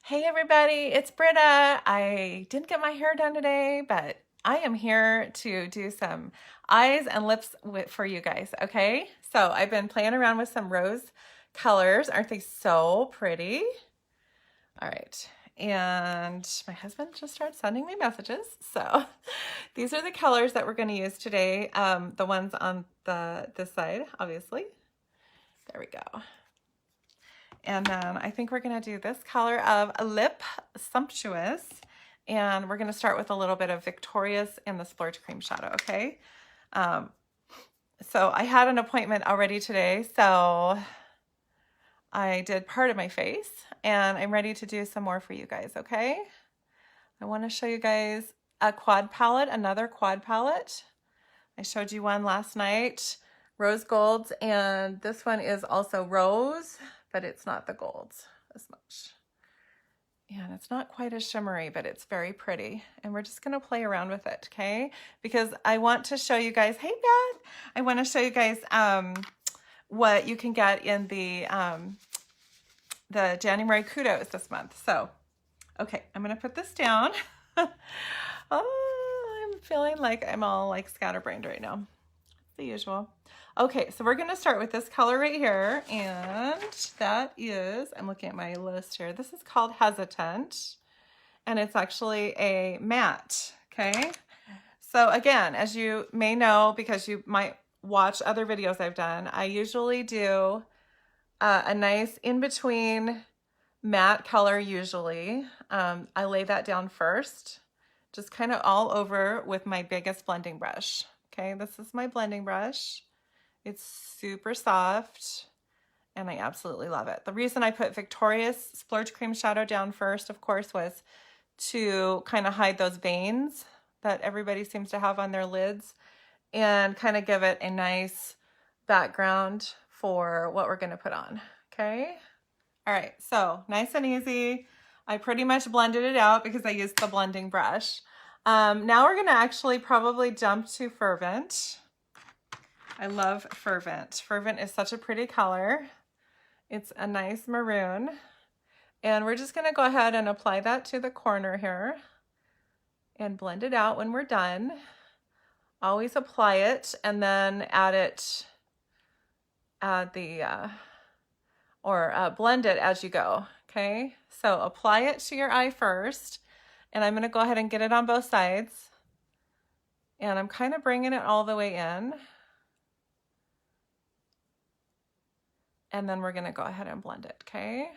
Hey everybody, it's Britta. I didn't get my hair done today, but I am here to do some eyes and lips for you guys, okay? So I've been playing around with some rose colors. Aren't they so pretty? All right. And my husband just started sending me messages. So these are the colors that we're going to use today. The ones on this side, obviously. There we go. And then I think we're gonna do this color of Lip Sumptuous. And we're gonna start with a little bit of Victorious and the Splurge Cream Shadow, okay? So I had an appointment already today, so I did part of my face and I'm ready to do some more for you guys, okay? I wanna show you guys a quad palette, another quad palette. I showed you one last night, rose golds, and this one is also rose, but it's not the golds as much. And it's not quite as shimmery, but it's very pretty. And we're just gonna play around with it, okay? Because I want to show you guys, hey Beth, I wanna show you guys what you can get in the January kudos this month. So, okay, I'm gonna put this down. Oh, I'm feeling like I'm all like scatterbrained right now. The usual. Okay, so we're gonna start with this color right here, and that is, I'm looking at my list here, this is called Hesitant, and it's actually a matte, okay? So again, as you may know, because you might watch other videos I've done, I usually do a nice in-between matte color usually. I lay that down first, just kind of all over with my biggest blending brush. Okay, this is my blending brush. It's super soft and I absolutely love it. The reason I put Victorious Splurge Cream Shadow down first, of course, was to kind of hide those veins that everybody seems to have on their lids and kind of give it a nice background for what we're going to put on. Okay. All right. So nice and easy. I pretty much blended it out because I used the blending brush. Now we're going to actually probably jump to Fervent. I love Fervent. Fervent is such a pretty color. It's a nice maroon. And we're just going to go ahead and apply that to the corner here and blend it out when we're done. Always apply it and then add it, blend it as you go, okay? So apply it to your eye first, and I'm going to go ahead and get it on both sides. And I'm kind of bringing it all the way in. And then we're going to go ahead and blend it, okay?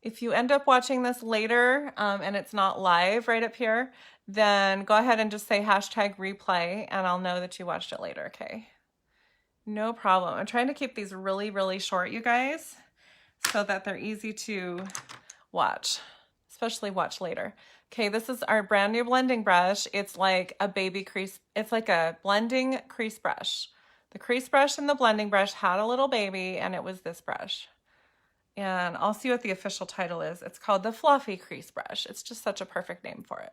If you end up watching this later and it's not live right up here, then go ahead and just say #replay and I'll know that you watched it later, okay? No problem. I'm trying to keep these really, really short, you guys, so that they're easy to watch, especially watch later. Okay, this is our brand new blending brush. It's like a baby crease. It's like a blending crease brush. The crease brush and the blending brush had a little baby, and it was this brush. And I'll see what the official title is. It's called the Fluffy Crease Brush. It's just such a perfect name for it.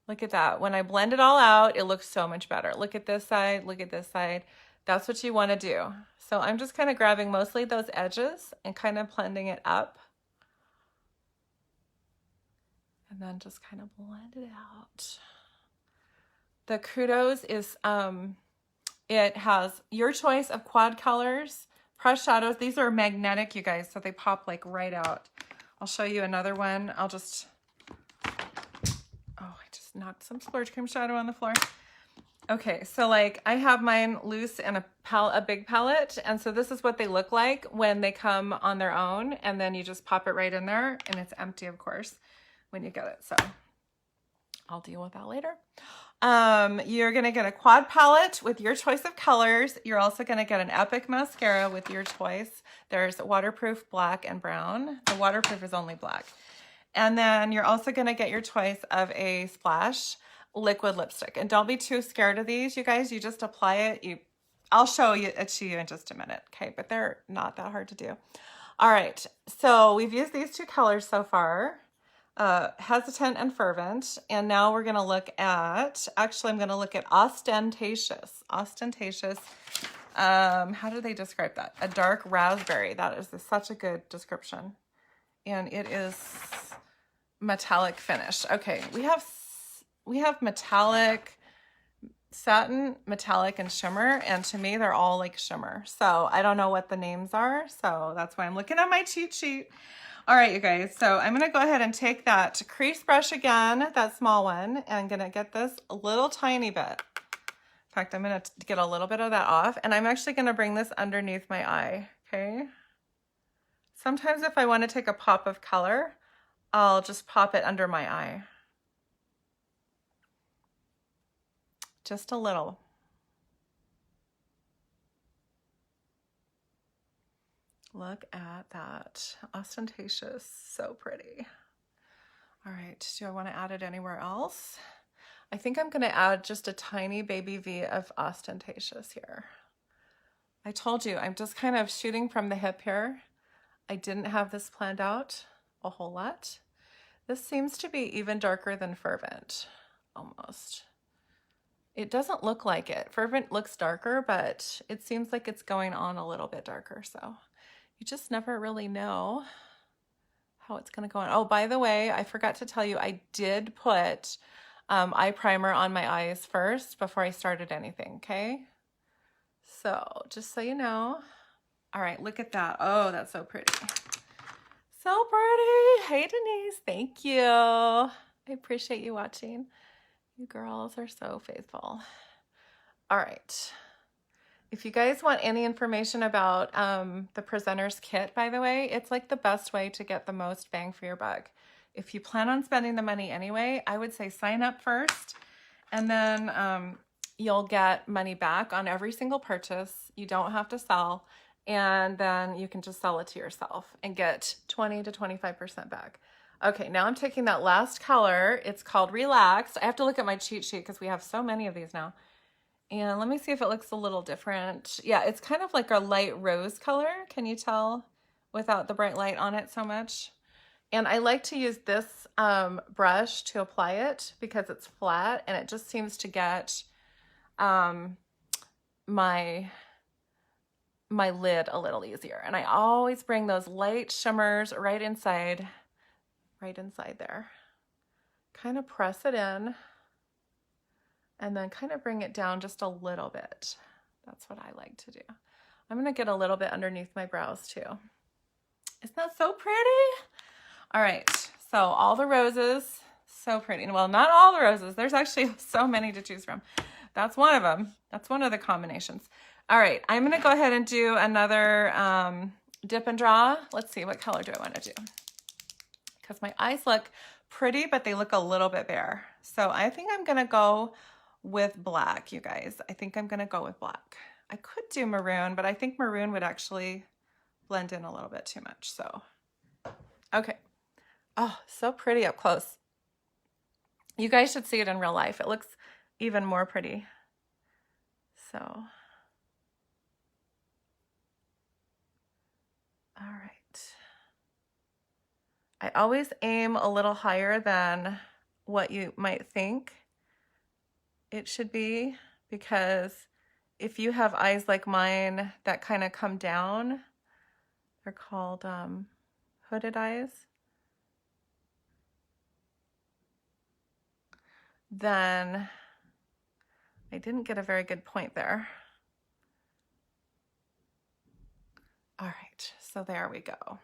Look at that. When I blend it all out, it looks so much better. Look at this side, look at this side. That's what you want to do. So I'm just kind of grabbing mostly those edges and kind of blending it up. And then just kind of blend it out. The Kudos is, it has your choice of quad colors, pressed shadows. These are magnetic, you guys, so they pop like right out. I'll show you another one. I just knocked some Splurge Cream Shadow on the floor. Okay, so like I have mine loose in a big palette, and so this is what they look like when they come on their own, and then you just pop it right in there, and it's empty, of course, when you get it. So I'll deal with that later. You're gonna get a quad palette with your choice of colors. You're also gonna get an Epic mascara with your choice. There's waterproof black and brown. The waterproof is only black. And then you're also gonna get your choice of a Splash liquid lipstick. And don't be too scared of these, you guys. You just apply it. I'll show it to you in just a minute, okay? But they're not that hard to do. All right, so we've used these two colors so far. Hesitant and Fervent, and now we're gonna look at, actually I'm gonna look at Ostentatious. Ostentatious, how do they describe that? A dark raspberry. That is such a good description. and it is metallic finish. Okay, we have metallic, satin, metallic, and shimmer, and to me they're all like shimmer. So I don't know what the names are, so that's why I'm looking at my cheat sheet. All right, you guys, so I'm gonna go ahead and take that crease brush again, that small one, and I'm gonna get this a little tiny bit. In fact, I'm gonna get a little bit of that off, and I'm actually gonna bring this underneath my eye, okay? Sometimes if I wanna take a pop of color, I'll just pop it under my eye. Just a little. Look at that. Ostentatious, so pretty. All right, do I want to add it anywhere else? I think I'm going to add just a tiny baby V of ostentatious here. I told you, I'm just kind of shooting from the hip here. I didn't have this planned out a whole lot. This seems to be even darker than Fervent, almost. It doesn't look like it. Fervent looks darker, but it seems like it's going on a little bit darker, so you just never really know how it's going to go on. Oh, by the way, I forgot to tell you, I did put eye primer on my eyes first before I started anything, okay? So just so you know. All right, look at that. Oh, that's so pretty. So pretty. Hey, Denise, thank you. I appreciate you watching. You girls are so faithful. All right. If you guys want any information about the Presenter's Kit, by the way, it's like the best way to get the most bang for your buck. If you plan on spending the money anyway, I would say sign up first, and then you'll get money back on every single purchase. You don't have to sell, and then you can just sell it to yourself and get 20 to 25% back. Okay, now I'm taking that last color. It's called Relaxed. I have to look at my cheat sheet because we have so many of these now. And let me see if it looks a little different. Yeah, it's kind of like a light rose color. Can you tell without the bright light on it so much? And I like to use this brush to apply it because it's flat and it just seems to get my lid a little easier. And I always bring those light shimmers right inside there. Kind of press it in. And then kind of bring it down just a little bit. That's what I like to do. I'm gonna get a little bit underneath my brows too. Isn't that so pretty? All right, so all the roses, so pretty. Well, not all the roses. There's actually so many to choose from. That's one of them. That's one of the combinations. All right, I'm gonna go ahead and do another dip and draw. Let's see, what color do I wanna do? Because my eyes look pretty, but they look a little bit bare. So I think I'm gonna go with black, you guys. I think I'm gonna go with black. I could do maroon, but I think maroon would actually blend in a little bit too much, so. Okay. Oh, so pretty up close. You guys should see it in real life. It looks even more pretty. So. All right. I always aim a little higher than what you might think it should be, because if you have eyes like mine that kind of come down, they're called hooded eyes, then I didn't get a very good point there. All right, so there we go.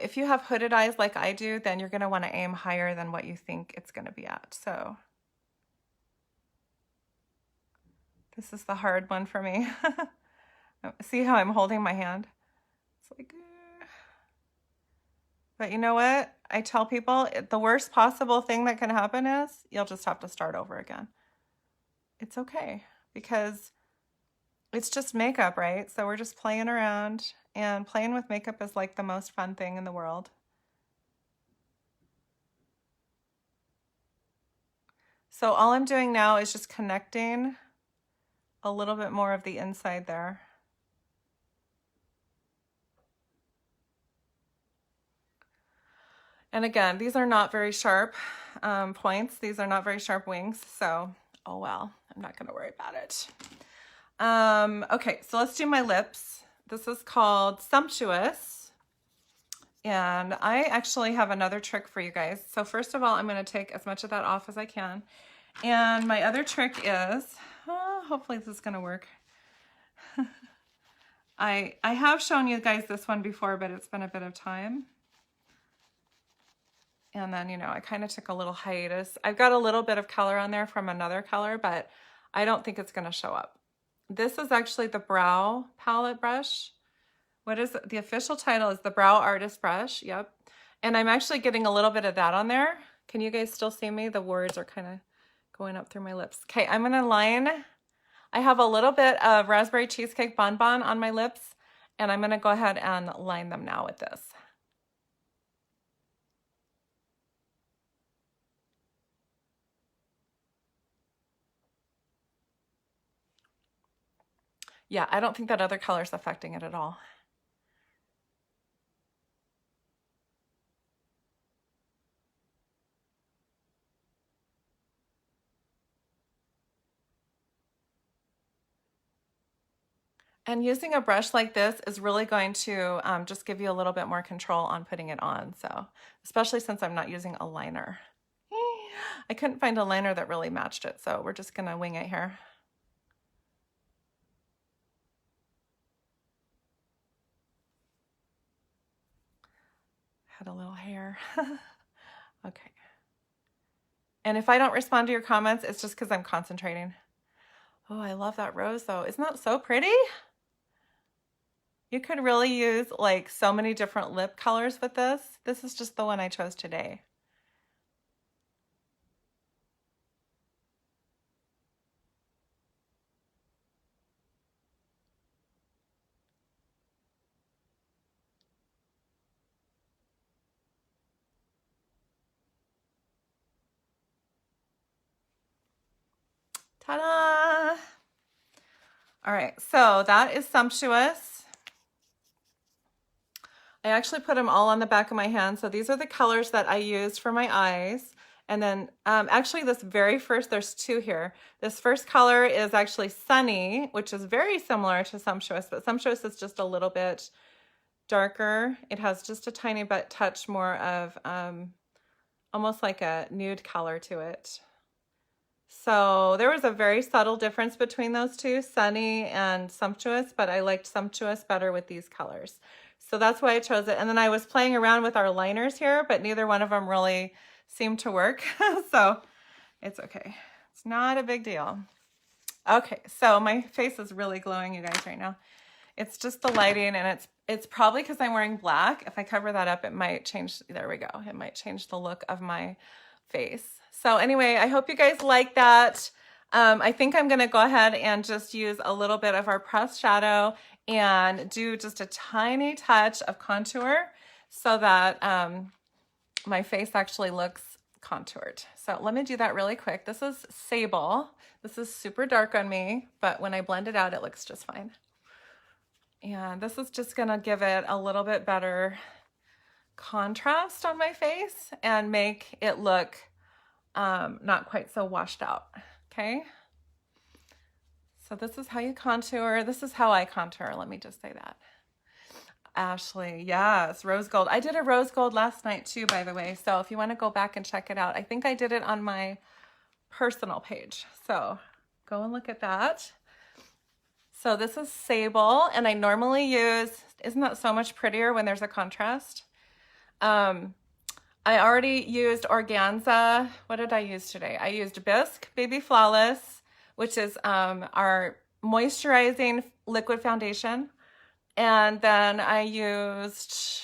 If you have hooded eyes like I do, then you're gonna wanna aim higher than what you think it's gonna be at, so. This is the hard one for me. See how I'm holding my hand? It's like, but you know what? I tell people the worst possible thing that can happen is you'll just have to start over again. It's okay, because it's just makeup, right? So we're just playing around, and playing with makeup is like the most fun thing in the world. So all I'm doing now is just connecting a little bit more of the inside there. And again, these are not very sharp points. These are not very sharp wings, so oh well, I'm not gonna worry about it. Okay, so let's do my lips. This is called Sumptuous, And I actually have another trick for you guys. So first of all, I'm going to take as much of that off as I can. And my other trick is, hopefully this is going to work. I have shown you guys this one before, but it's been a bit of time. And then, you know, I kind of took a little hiatus. I've got a little bit of color on there from another color, but I don't think it's going to show up. This is actually the Brow palette brush. What is it? The official title is the Brow Artist Brush. Yep. And I'm actually getting a little bit of that on there. Can you guys still see me? The words are kind of going up through my lips. Okay, I'm going to line. I have a little bit of Raspberry Cheesecake Bonbon on my lips, and I'm going to go ahead and line them now with this. Yeah, I don't think that other color is affecting it at all. And using a brush like this is really going to just give you a little bit more control on putting it on. So, especially since I'm not using a liner. I couldn't find a liner that really matched it, so we're just gonna wing it here. Had a little hair. Okay. And if I don't respond to your comments, it's just because I'm concentrating. Oh, I love that rose though. Isn't that so pretty? You could really use like so many different lip colors with this. This is just the one I chose today. Ta-da! All right, so that is Sumptuous. I actually put them all on the back of my hand. So these are the colors that I used for my eyes. And then actually this very first, there's two here. This first color is actually Sunny, which is very similar to Sumptuous, but Sumptuous is just a little bit darker. It has just a tiny bit touch more of almost like a nude color to it. So there was a very subtle difference between those two, Sunny and Sumptuous, but I liked Sumptuous better with these colors. So that's why I chose it. And then I was playing around with our liners here, but neither one of them really seemed to work. So it's okay. It's not a big deal. Okay, so my face is really glowing, you guys, right now. It's just the lighting, and it's probably because I'm wearing black. If I cover that up, it might change. There we go. It might change the look of my face. So anyway, I hope you guys like that. I think I'm going to go ahead and just use a little bit of our pressed shadow and do just a tiny touch of contour so that my face actually looks contoured. So let me do that really quick. This is Sable. This is super dark on me, but when I blend it out, it looks just fine. And this is just going to give it a little bit better contrast on my face and make it look not quite so washed out. Okay. So this is how you contour. This is how I contour. Let me just say that. Ashley, yes, rose gold. I did a rose gold last night too, by the way. So if you want to go back and check it out, I think I did it on my personal page. So go and look at that. So this is Sable, and I normally use, isn't that so much prettier when there's a contrast? I already used Organza. What did I use today? I used Bisque Baby Flawless, which is our moisturizing liquid foundation. And then I used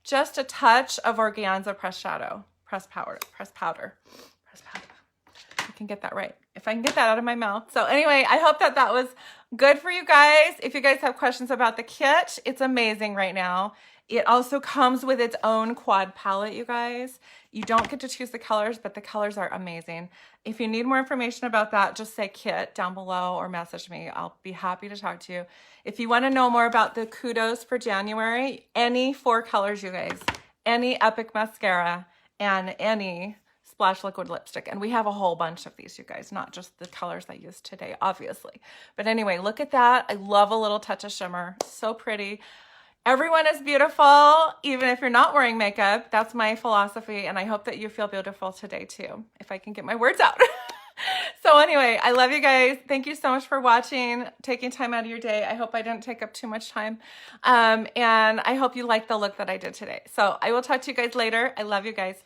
just a touch of Organza pressed powder. I can get that right. If I can get that out of my mouth. So anyway, I hope that that was good for you guys. If you guys have questions about the kit, it's amazing right now. It also comes with its own quad palette, you guys. You don't get to choose the colors, but the colors are amazing. If you need more information about that, just say kit down below or message me. I'll be happy to talk to you. If you want to know more about the Kudos for January, any 4 colors, you guys, any Epic mascara and any Splash liquid lipstick. And we have a whole bunch of these, you guys, not just the colors I used today, obviously. But anyway, look at that. I love a little touch of shimmer. So pretty. Everyone is beautiful, even if you're not wearing makeup. That's my philosophy, and I hope that you feel beautiful today too, if I can get my words out. So anyway, I love you guys. Thank you so much for watching, taking time out of your day. I hope I didn't take up too much time. And I hope you like the look that I did today. So I will talk to you guys later. I love you guys.